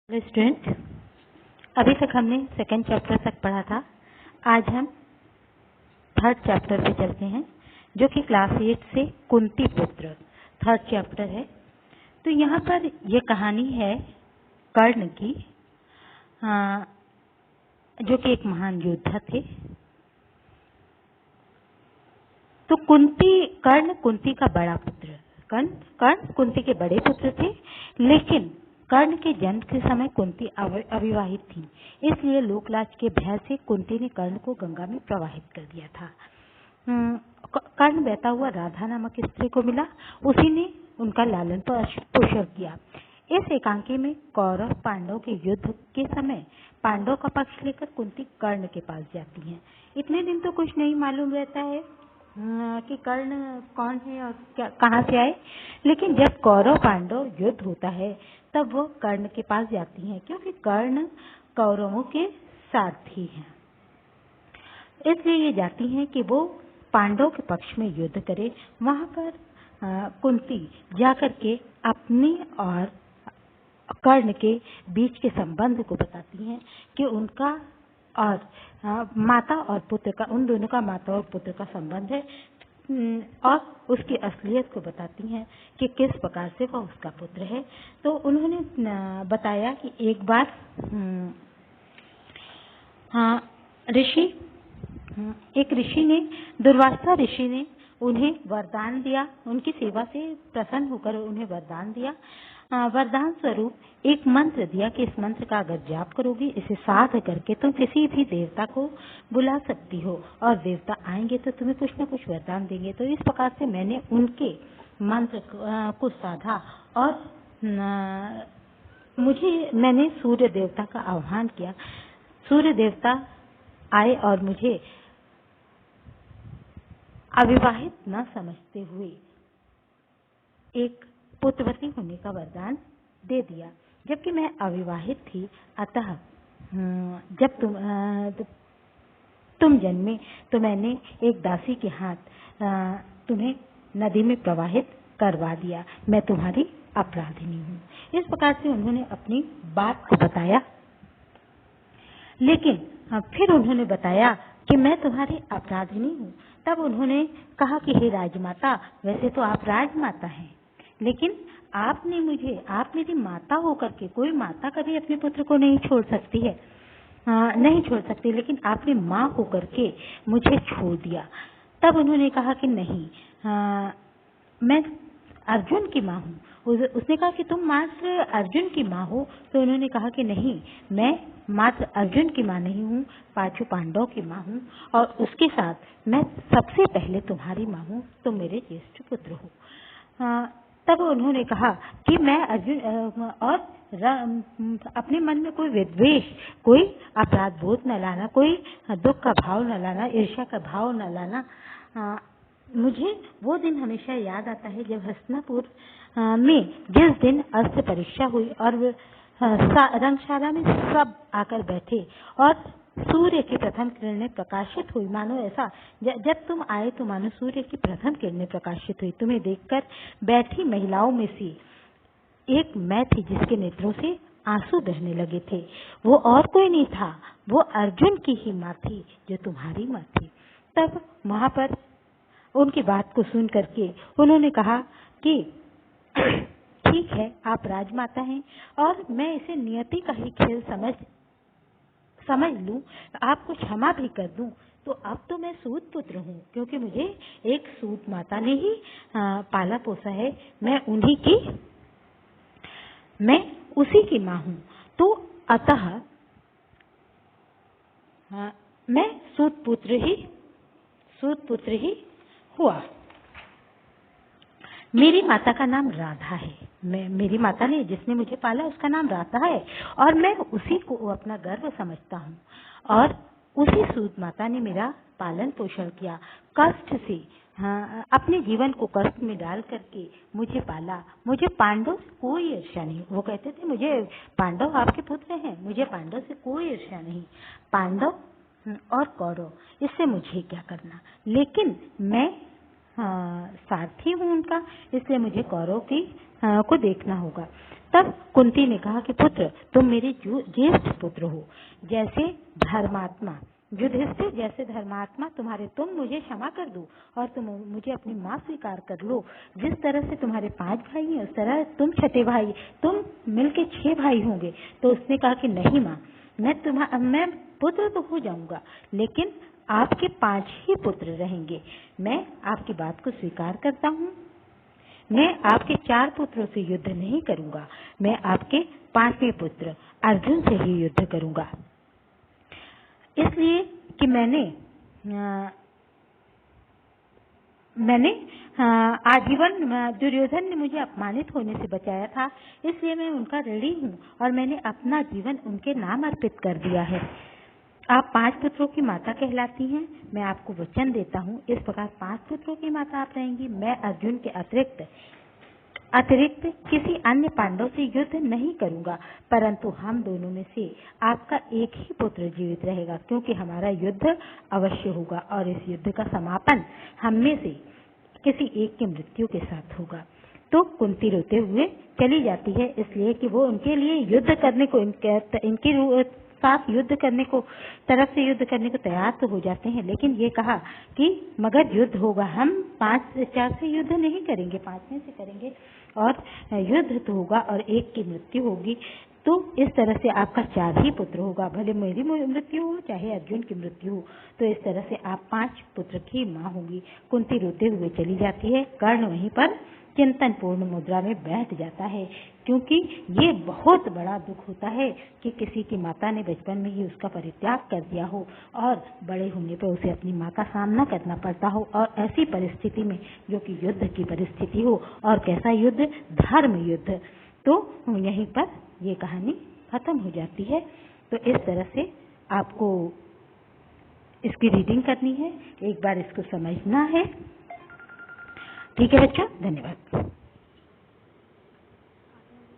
Hello student, अभी तक हमने सेकंड चैप्टर तक पढ़ा था। आज हम थर्ड चैप्टर पे चलते हैं, जो कि क्लास 8 से कुंती पुत्र थर्ड चैप्टर है। तो यहाँ पर ये कहानी है कर्ण की, जो कि एक महान योद्धा थे। तो कर्ण कुंती का बड़ा पुत्र, कर्ण कुंती के बड़े पुत्र थे, लेकिन कर्ण के जन्म के समय कुंती अविवाहित थी, इसलिए लोकलाज के भय से कुंती ने कर्ण को गंगा में प्रवाहित कर दिया था। कर्ण बहता हुआ राधा नामक स्त्री को मिला, उसी ने उनका लालन पोषण किया। इस एकांकी में कौरव पांडव के युद्ध के समय पांडव का पक्ष लेकर कुंती कर्ण के पास जाती हैं। इतने दिन तो कुछ नहीं मालूम रहता है कि कर्ण कौन है और कहाँ से आए, लेकिन जब कौरव पांडव युद्ध होता है तब वो कर्ण के पास जाती हैं, क्योंकि कर्ण कौरवों के सारथी हैं। इसलिए ये जाती हैं कि वो पांडव के पक्ष में युद्ध करे। वहां पर कुंती जाकर के अपने और कर्ण के बीच के संबंध को बताती हैं कि उनका और माता और पुत्र का, उन दोनों का माता और पुत्र का संबंध है, और उसकी असलियत को बताती हैं कि किस प्रकार से वह उसका पुत्र है। तो उन्होंने बताया कि एक बार एक ऋषि ने, दुर्वासा ऋषि ने उन्हें वरदान दिया, उनकी सेवा से प्रसन्न होकर उन्हें वरदान दिया। वरदान स्वरूप एक मंत्र दिया कि इस मंत्र का अगर जाप करोगी, इसे साध करके तुम किसी भी देवता को बुला सकती हो और देवता आएंगे तो तुम्हें कुछ न कुछ वरदान देंगे। तो इस प्रकार से मैंने उनके मंत्र को साधा और मैंने सूर्य देवता का आह्वान किया। सूर्य देवता आए और मुझे अविवाहित न समझते हुए एक पुत्रवती होने का वरदान दे दिया, जबकि मैं अविवाहित थी। अतः जब तुम जन्मे तो मैंने एक दासी के हाथ तुम्हें नदी में प्रवाहित करवा दिया। मैं तुम्हारी अपराधिनी हूँ। इस प्रकार से उन्होंने अपनी बात को बताया, लेकिन फिर उन्होंने बताया कि मैं तुम्हारी अपराधिनी हूँ। तब उन्होंने कहा कि हे राजमाता, वैसे तो आप राजमाता हैं, लेकिन आप मेरी माता होकर के, कोई माता कभी अपने पुत्र को नहीं छोड़ सकती है, नहीं छोड़ सकती, लेकिन आपने माँ होकर के मुझे छोड़ दिया। तब उन्होंने कहा कि नहीं, मैं अर्जुन की माँ हूँ। उसने कहा कि तुम मात्र अर्जुन की माँ हो। तो उन्होंने कहा कि नहीं, मैं मात्र अर्जुन की माँ नहीं हूँ, पांचों पांडव की माँ हूँ, और उसके साथ मैं सबसे पहले तुम्हारी माँ हूँ, तुम मेरे ज्येष्ठ पुत्र हो। तब उन्होंने कहा कि मैं अर्जुन और अपने मन में कोई विद्वेष, कोई अपराध बोध न लाना, कोई दुख का भाव न लाना, ईर्ष्या का भाव न लाना। मुझे वो दिन हमेशा याद आता है जब हस्तिनापुर में जिस दिन अस्त्र परीक्षा हुई और रंगशाला में सब आकर बैठे और सूर्य की प्रथम किरणें प्रकाशित हुई, मानो ऐसा जब तुम आए तो मानो सूर्य की प्रथम किरणें प्रकाशित हुई। तुम्हें देखकर बैठी महिलाओं में से एक मैं थी, जिसके नेत्रों से आंसू बहने लगे थे। वो और कोई नहीं था, वो अर्जुन की ही माँ थी, जो तुम्हारी माँ थी। तब वहां पर उनकी बात को सुन करके उन्होंने कहा कि ठीक है, आप राजमाता हैं और मैं इसे नियति का ही खेल समझ लूं, आपको क्षमा भी कर दूं, तो अब तो मैं सूत पुत्र हूँ, क्योंकि मुझे एक सूत माता ने ही पाला पोसा है। मैं उसी की माँ हूँ। तो अतः मैं सूत पुत्र ही हुआ। मेरी माता का नाम राधा है। मेरी माता ने, जिसने मुझे पाला, उसका नाम राधा है, और मैं उसी को अपना गर्व समझता हूँ। और उसी सूत माता ने मेरा पालन पोषण किया, कष्ट से, अपने जीवन को कष्ट में डाल करके मुझे पाला। मुझे पांडव से कोई ईर्ष्या नहीं। वो कहते थे मुझे पांडव आपके पुत्र हैं, मुझे पांडव से कोई ईर्ष्या नहीं। पांडव और कौरव, इससे मुझे क्या करना, लेकिन मैं सारथी हूँ उनका, इसलिए मुझे कौरव को देखना होगा। तब कुंती ने कहा कि पुत्र, तुम मेरे ज्येष्ठ पुत्र हो, जैसे धर्मात्मा युधिष्ठिर जैसे धर्मात्मा तुम मुझे क्षमा कर दो और तुम मुझे अपनी माँ स्वीकार कर लो। जिस तरह से तुम्हारे 5 भाई हैं, उस तरह तुम छठे भाई, तुम मिलके 6 भाई होंगे। तो उसने कहा कि नहीं माँ, मैं पुत्र तो हो जाऊंगा, लेकिन आपके 5 ही पुत्र रहेंगे। मैं आपकी बात को स्वीकार करता हूँ। मैं आपके 4 पुत्रों से युद्ध नहीं करूंगा, मैं आपके 5वें पुत्र अर्जुन से ही युद्ध करूंगा। इसलिए कि मैंने आजीवन दुर्योधन ने मुझे अपमानित होने से बचाया था, इसलिए मैं उनका ऋणी हूँ और मैंने अपना जीवन उनके नाम अर्पित कर दिया है। आप 5 पुत्रों की माता कहलाती हैं, मैं आपको वचन देता हूँ इस प्रकार 5 पुत्रों की माता आप रहेंगी। मैं अर्जुन के अतिरिक्त किसी अन्य पांडव से युद्ध नहीं करूंगा, परंतु हम दोनों में से आपका एक ही पुत्र जीवित रहेगा, क्योंकि हमारा युद्ध अवश्य होगा और इस युद्ध का समापन हम में से किसी एक की मृत्यु के साथ होगा। तो कुंती रोते हुए चली जाती है, इसलिए कि वो उनके लिए युद्ध करने को इनके साथ युद्ध करने को तरफ से युद्ध करने को तैयार तो हो जाते हैं, लेकिन ये कहा कि मगर युद्ध होगा, हम 5-4 से युद्ध नहीं करेंगे, 5 में से करेंगे और युद्ध तो होगा और एक की मृत्यु होगी। तो इस तरह से आपका 4 ही पुत्र होगा, भले मेरी मृत्यु हो चाहे अर्जुन की मृत्यु हो। तो इस तरह से आप 5 पुत्र की माँ होंगी। कुंती रोते हुए चली जाती है। कर्ण वहीं पर चिंतन पूर्ण मुद्रा में बैठ जाता है, क्योंकि ये बहुत बड़ा दुख होता है कि किसी की माता ने बचपन में ही उसका परित्याग कर दिया हो और बड़े होने पर उसे अपनी माँ का सामना करना पड़ता हो, और ऐसी परिस्थिति में जो कि युद्ध की परिस्थिति हो, और कैसा युद्ध, धर्म युद्ध। तो यहीं पर ये कहानी खत्म हो जाती है। तो इस तरह से आपको इसकी रीडिंग करनी है, एक बार इसको समझना है। ठीक है बच्चों, धन्यवाद।